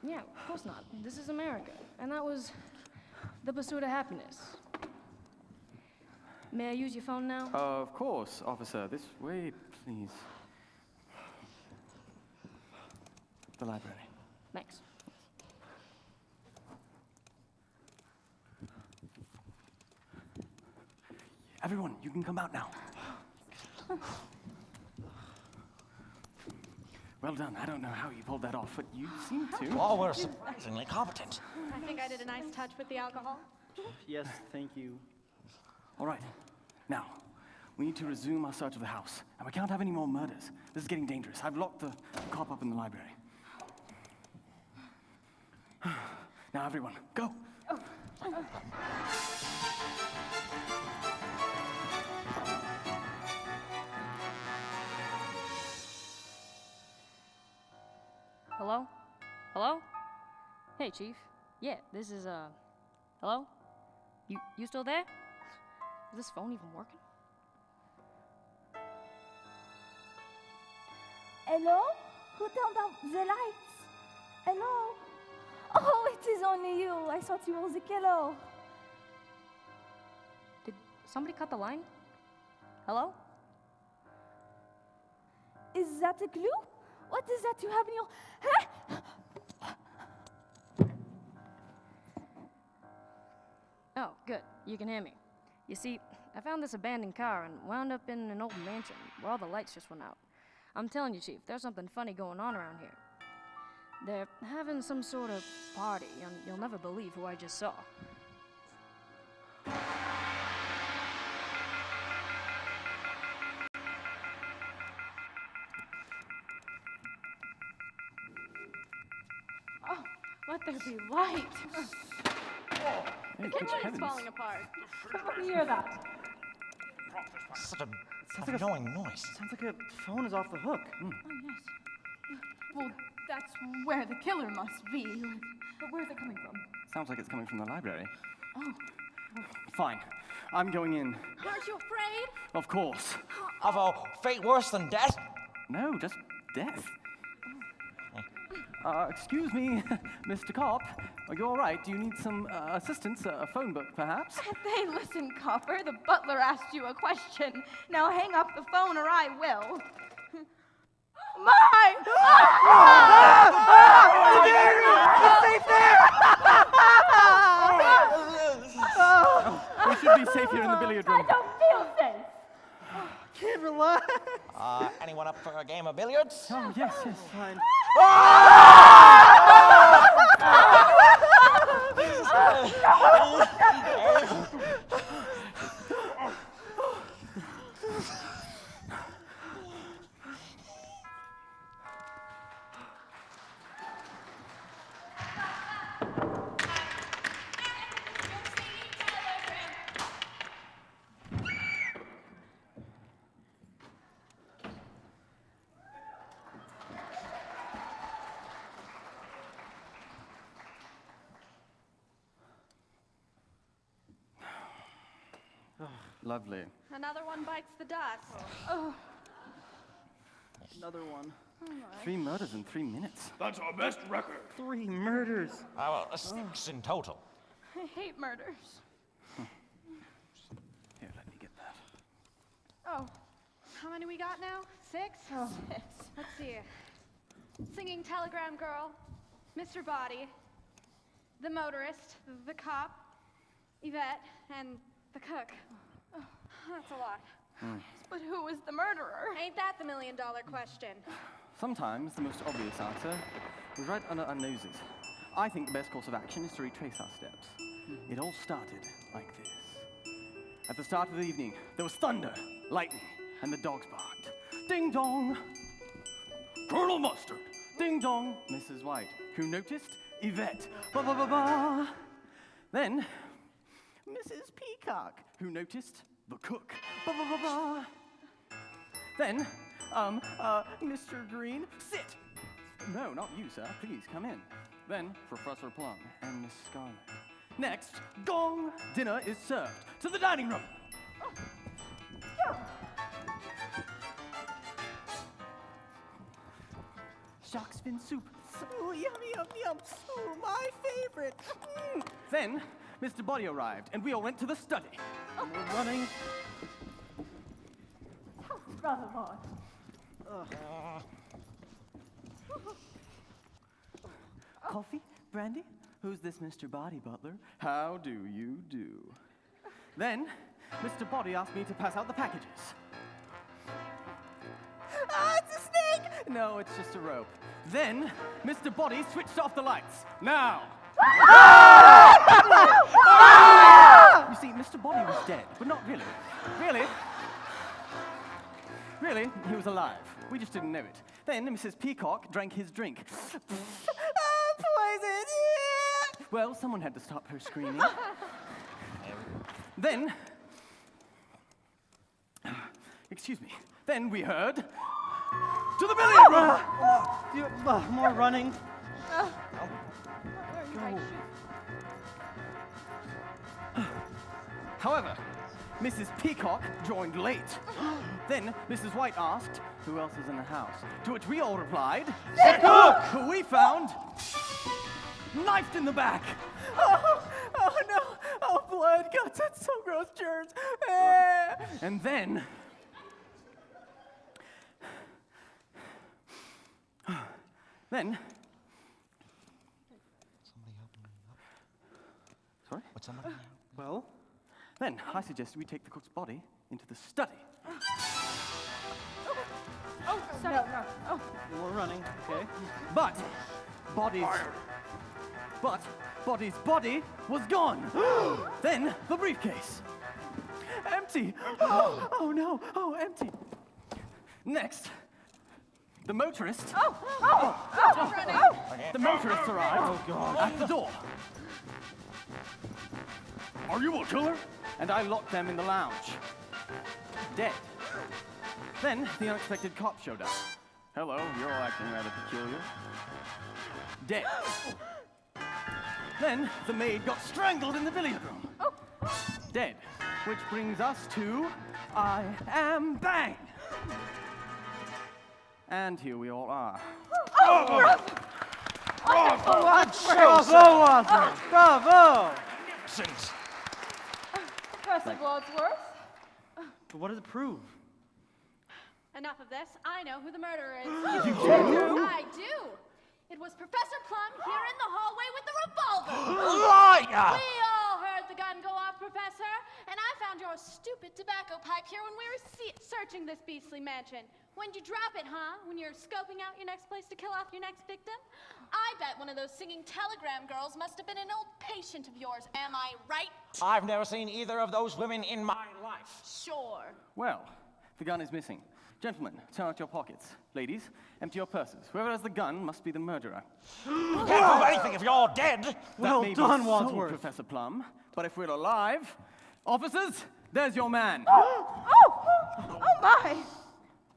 Yeah, of course not. This is America, and that was the pursuit of happiness. May I use your phone now? Of course, officer. This way, please. The library. Thanks. Everyone, you can come out now. Well done. I don't know how you pulled that off, but you seem to. All were surprisingly competent. I think I did a nice touch with the alcohol. Yes, thank you. All right. Now, we need to resume our search of the house, and we can't have any more murders. This is getting dangerous. I've locked the cop up in the library. Now, everyone, go. Hello? Hello? Hey, Chief. Yeah, this is, hello? You still there? Is this phone even working? Hello? Who turned out the lights? Hello? Oh, it is only you. I thought you were the killer. Did somebody cut the line? Hello? Is that a clue? What does that you have in your... Oh, good. You can hear me. You see, I found this abandoned car and wound up in an old mansion where all the lights just went out. I'm telling you, Chief, there's something funny going on around here. They're having some sort of party, and you'll never believe who I just saw. Oh, let there be light. Hey, The good kitchen is heavens. falling apart. Let me hear that. Such a Sounds like a- annoying noise. Sounds like a phone is off the hook. Oh, yes. Well, that's where the killer must be. But where's it coming from? Sounds like it's coming from the library. Oh, Fine. I'm going in. Aren't you afraid? Of course. Of a fate worse than death? No, just death. Excuse me, Mr. Cop. Are you all right? Do you need some assistance? A phone book, perhaps? hey, listen, Copper. The butler asked you a question. Now hang up the phone or I will. My! We should be safe here in the billiard room. I don't feel safe. Can't relax. Anyone up for a game of billiards? Oh, yes, yes. Fine. Lovely. Another one bites the dust. Another one. 3 murders in 3 minutes. That's our best record. 3 murders. Well, 6 in total. I hate murders. Here, let me get that. Oh, how many we got now? 6? Oh. Let's see. Singing telegram girl, Mr. Body, the motorist, the cop, Yvette, and the cook. That's a lot. But who is the murderer? Ain't that the million-dollar question? Sometimes the most obvious answer is right under our noses. I think the best course of action is to retrace our steps. It all started like this. At the start of the evening, there was thunder, lightning, and the dogs barked. Ding dong! Colonel Mustard! Ding dong! Mrs. White. Who noticed? Yvette. Ba ba ba ba! Then, Mrs. Peacock. Who noticed? The cook. Ba ba ba ba! Then, Mr. Green. Sit! No, not you, sir. Please, come in. Then, Professor Plum and Miss Scarlet. Next, gong! Dinner is served. To the dining room! Shark's fin soup. Oh, yum, yum, yum. Oh, my favorite. Then, Mr. Body arrived, and we all went to the study. We're running. Rather long. Coffee? Brandy? Who's this Mr. Body, butler? How do you do? Then, Mr. Body asked me to pass out the packages. Ah, it's a snake! No, it's just a rope. Then, Mr. Body switched off the lights. Now! You see, Mr. Body was dead, but not really. Really, he was alive. We just didn't know it. Then Mrs. Peacock drank his drink. Poison! Yeah! Well, someone had to stop her screaming. Then, excuse me. Then we heard to the billiard room. More running. However, Mrs. Peacock joined late. Then Mrs. White asked, who else is in the house? To which we all replied, the cook! Who we found knifed in the back. Oh no! Oh, blood, guts, that's so gross, germs. And then Then, Somebody open it up. sorry? Would somebody? Well, Then I suggest we take the cook's body into the study. Oh, sorry. No. Oh. we're running, okay? But Body's body was gone. Then the briefcase. Empty. Oh no. Oh, empty. Next, the motorist. The motorist arrived at the door. Are you a killer? And I locked them in the lounge. Dead. Then the unexpected cop showed up. Hello, you're all acting rather peculiar. Dead. Then the maid got strangled in the billiard room. Dead. Which brings us to I Am Bang. And here we all are. Bravo, Wadsworth! Bravo! Magnificent. Professor Wadsworth. But what does it prove? Enough of this. I know who the murderer is. You do? I do. It was Professor Plum here in the hallway with the revolver. Liar! We all heard the gun go off, Professor, and I found your stupid tobacco pipe here when we were searching this beastly mansion. When'd you drop it, huh? When you're scoping out your next place to kill off your next victim? I bet one of those singing telegram girls must have been an old patient of yours, am I right? I've never seen either of those women in my life. Sure. Well, the gun is missing. Gentlemen, turn out your pockets. Ladies, empty your purses. Whoever has the gun must be the murderer. You can't prove anything if you're dead. Well that may done, be so, Wadsworth. Professor Plum. But if we're alive, officers, there's your man. Oh my!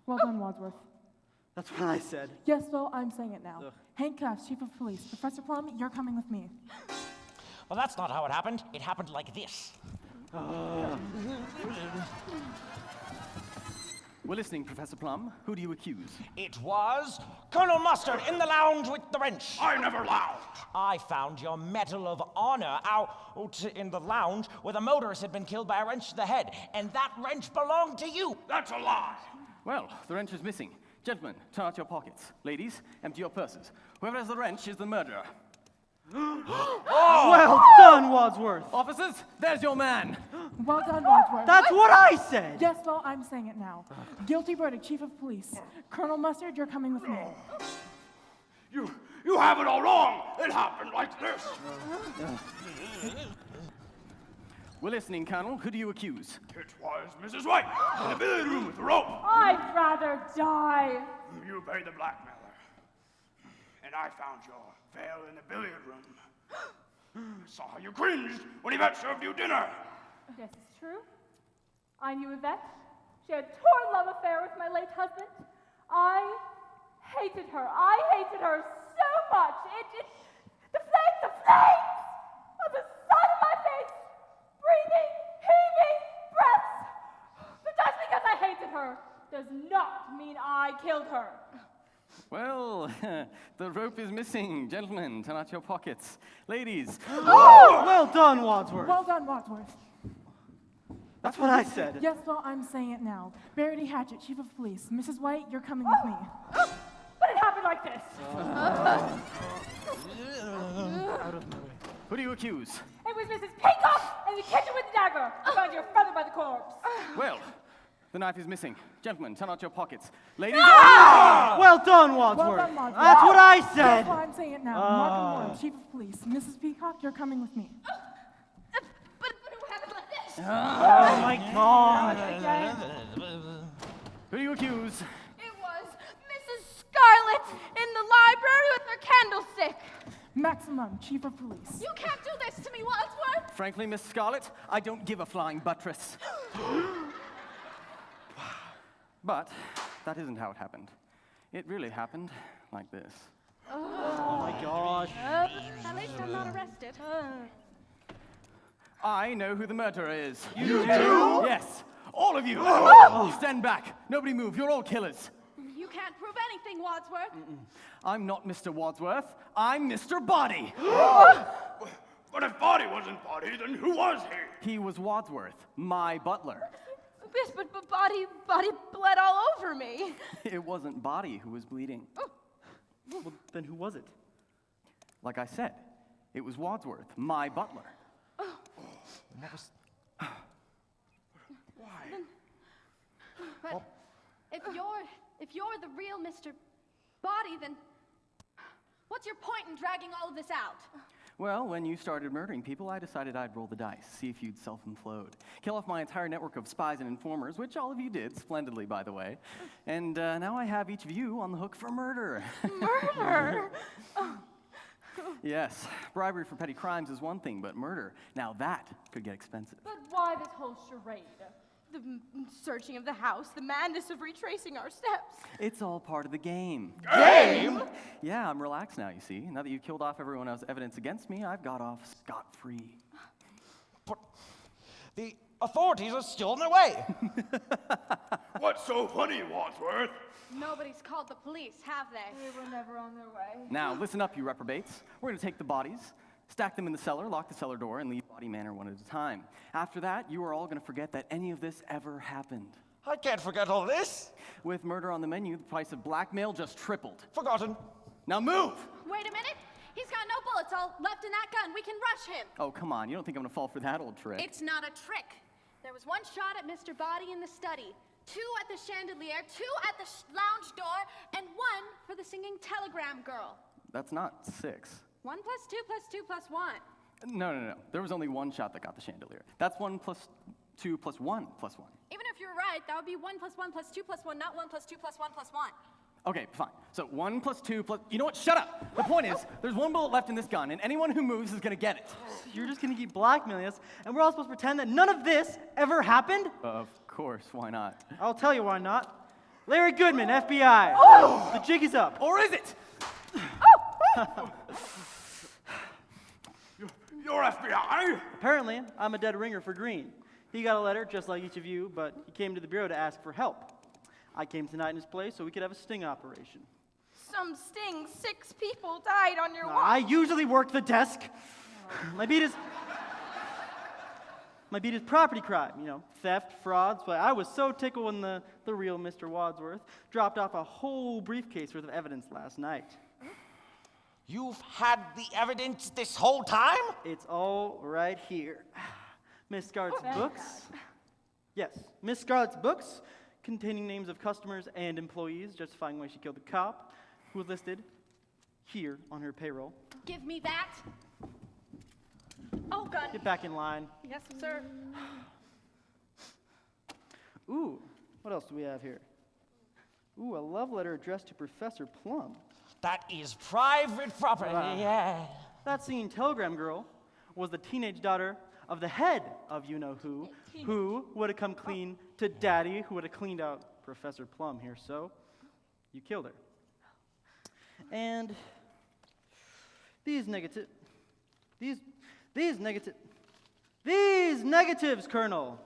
Well done, Wadsworth. That's what I said. Yes, well, I'm saying it now. Ugh. Hank Cuffs, Chief of Police. Professor Plum, you're coming with me. Well, that's not how it happened. It happened like this. We're listening, Professor Plum. Who do you accuse? It was Colonel Mustard in the lounge with the wrench. I never lounged. I found your Medal of Honor out in the lounge where the motorist had been killed by a wrench to the head, and that wrench belonged to you. That's a lie. Well, the wrench is missing. Gentlemen, turn out your pockets. Ladies, empty your purses. Whoever has the wrench is the murderer. Well done, Wadsworth. Officers, there's your man. Well done, Wadsworth. That's what I said. Yes, well, I'm saying it now. Guilty verdict, Chief of Police. Colonel Mustard, you're coming with me. You have it all wrong. It happened like this. We're listening, Colonel. Who do you accuse? It was Mrs. White in the billiard room with the rope. I'd rather die. You paid the blackmailer. And I found your veil in the billiard room. I saw how you cringed when Yvette served you dinner. Yes, it's true. I knew Yvette. She had a torn love affair with my late husband. I hated her. I hated her so much. The flames of the sun in my face, breathing, heaving breaths. But just because I hated her does not mean I killed her. Well, the rope is missing. Gentlemen, turn out your pockets. Ladies. Well done, Wadsworth. Well done, Wadsworth. That's what I said. Yes, well, I'm saying it now. Verity Hatchett, Chief of Police. Mrs. White, you're coming with me. But it happened like this. Who do you accuse? It was Mrs. Peacock in the kitchen with the dagger. I found your feather by the corpse. Well, the knife is missing. Gentlemen, turn out your pockets. Ladies. Well done, Wadsworth. Well done, Wadsworth. That's what I Yes, said. well, I'm saying it now. Markham Ward, Chief of Police. Mrs. Peacock, you're coming with me. But it happened like this. Oh my God. Who do you accuse? It was Mrs. Scarlet in the library with her candlestick. Maximum, Chief of Police. You can't do this to me, Wadsworth. Frankly, Miss Scarlet, I don't give a flying buttress. But that isn't how it happened. It really happened like this. Oh my gosh. At least I'm not arrested. I know who the murderer is. You do? Yes, all of you. Stand back. Nobody move. You're all killers. You can't prove anything, Wadsworth. I'm not Mr. Wadsworth. I'm Mr. Body. But if Body wasn't Body, then who was he? He was Wadsworth, my butler. Yes, but body bled all over me. It wasn't Body who was bleeding. Well, then who was it? Like I said, it was Wadsworth, my butler. What was... But if you're the real Mr. Body, then what's your point in dragging all of this out? Well, when you started murdering people, I decided I'd roll the dice, see if you'd self-implode. Kill off my entire network of spies and informers, which all of you did, splendidly, by the way. And now I have each of you on the hook for murder. Murder? Yes, bribery for petty crimes is one thing, but murder, now that could get expensive. But why this whole charade? The searching of the house, the madness of retracing our steps. It's all part of the game. Game? Yeah, I'm relaxed now, you see. Now that you've killed off everyone else's evidence against me, I've got off scot-free. But the authorities are still in their way. What's so funny, Wadsworth? Nobody's called the police, have they? They were never on their way. Now, listen up, you reprobates. We're going to take the bodies, stack them in the cellar, lock the cellar door, and leave Body Manor one at a time. After that, you are all going to forget that any of this ever happened. I can't forget all this. With murder on the menu, the price of blackmail just tripled. Forgotten. Now move! Wait a minute. He's got no bullets all left in that gun. We can rush him. Oh, come on. You don't think I'm going to fall for that old trick? It's not a trick. There was one shot at Mr. Body in the study, 2 at the chandelier, 2 at the lounge door, and 1 for the singing telegram girl. That's not 6. 1 plus 2 plus 2 plus 1. No. There was only one shot that got the chandelier. That's 1 plus 2 plus 1 plus 1. Even if you're right, that would be 1 plus 1 plus 2 plus 1, not 1 plus 2 plus 1 plus 1. Okay, fine. So 1 plus 2 plus... You know what? Shut up! The point is, there's 1 bullet left in this gun, and anyone who moves is going to get it. You're just gonna keep blackmailing us, and we're all supposed to pretend that none of this ever happened? Of course, why not? I'll tell you why not. Larry Goodman, FBI. The jig is up. Or is it? You're FBI? Apparently, I'm a dead ringer for Green. He got a letter just like each of you, but he came to the bureau to ask for help. I came tonight in his place so we could have a sting operation. Some sting. 6 people died on your watch. I usually work the desk. My beat is property crime, theft, frauds, but I was so tickled when the real Mr. Wadsworth dropped off a whole briefcase worth of evidence last night. You've had the evidence this whole time? It's all right here. Miss Scarlett's books. Yes, Miss Scarlett's books containing names of customers and employees justifying why she killed the cop, who was listed here on her payroll. Give me that. Oh, gun. Get back in line. Yes, sir. Ooh, what else do we have here? Ooh, a love letter addressed to Professor Plum. That is private property, yeah. That singing telegram girl was the teenage daughter of the head of you-know-who, who would have come clean to Daddy, who would have cleaned out Professor Plum here, so you killed her. And these negatives, Colonel.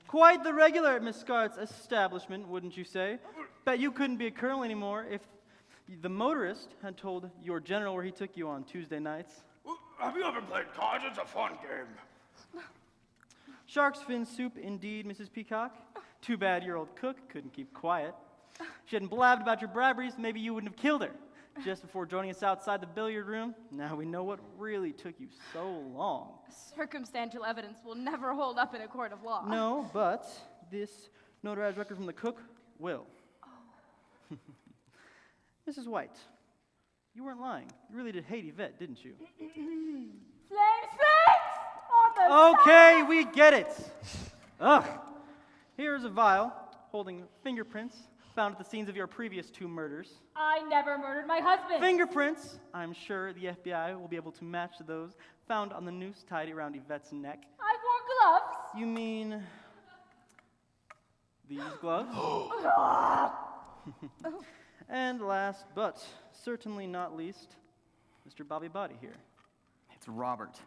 Quite the regular at Miss Scarlett's establishment, wouldn't you say? Bet you couldn't be a colonel anymore if the motorist had told your general where he took you on Tuesday nights. Have you ever played cards? It's a fun game. Shark's fin soup, indeed, Mrs. Peacock. Too bad your old cook couldn't keep quiet. If she hadn't blabbed about your briberies, maybe you wouldn't have killed her. Just before joining us outside the billiard room, now we know what really took you so long. Circumstantial evidence will never hold up in a court of law. No, but this notarized record from the cook will. Oh. Mrs. White, you weren't lying. You really did hate Yvette, didn't you? Flames! On the Okay, we get it. Ugh. Here's a vial holding fingerprints found at the scenes of your previous 2 murders. I never murdered my husband. Fingerprints. I'm sure the FBI will be able to match those found on the noose tied around Yvette's neck. I wore gloves. You mean these gloves? And last, but certainly not least, Mr. Bobby Body here. It's Robert.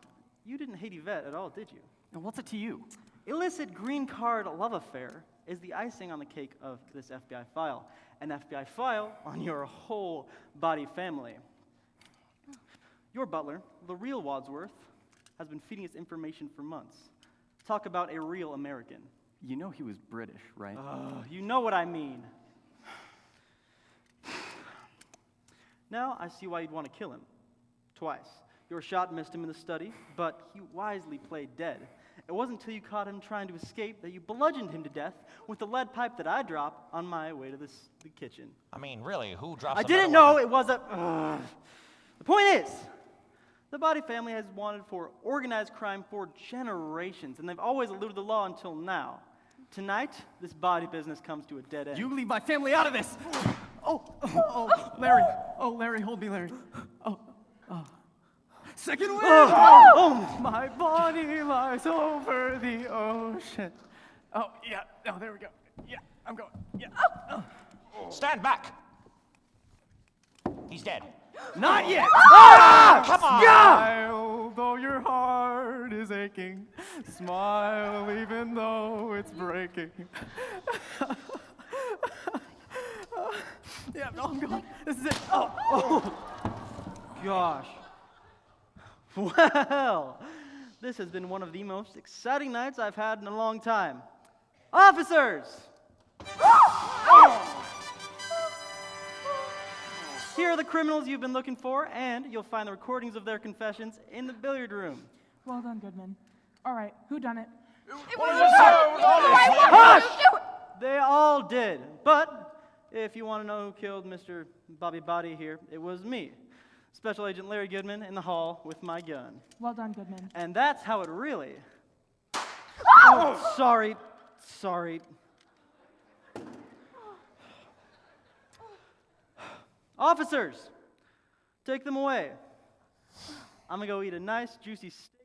You didn't hate Yvette at all, did you? And what's it to you? Illicit green card love affair is the icing on the cake of this FBI file. An FBI file on your whole Body family. Your butler, the real Wadsworth, has been feeding us information for months. Talk about a real American. You know he was British, right? You know what I mean. Now I see why you'd want to kill him. Twice. Your shot missed him in the study, but he wisely played dead. It wasn't until you caught him trying to escape that you bludgeoned him to death with the lead pipe that I dropped on my way to the kitchen. I mean, really, who drops I a didn't metal know weapon? it was a... The point is, the Body family has wanted for organized crime for generations, and they've always eluded the law until now. Tonight, this body business comes to a dead end. You leave my family out of this! Oh, Larry. Oh, Larry, hold me, Larry. Oh. Second win! My body lies over the ocean. Oh, yeah. Oh, there we go. Yeah, I'm going. Yeah. Stand back! He's dead. Not yet! Come on! Smile, though your heart is aching. Smile, even though it's breaking. Yeah, no, I'm going. This is it. Gosh. Well, this has been one of the most exciting nights I've had in a long time. Officers! Here are the criminals you've been looking for, and you'll find the recordings of their confessions in the billiard room. Well done, Goodman. All right, who done it? Hush! They all did. But if you want to know who killed Mr. Bobby Body here, it was me, Special Agent Larry Goodman, in the hall with my gun. Well done, Goodman. And that's how it really... Sorry. Officers, take them away. I'm gonna go eat a nice, juicy steak.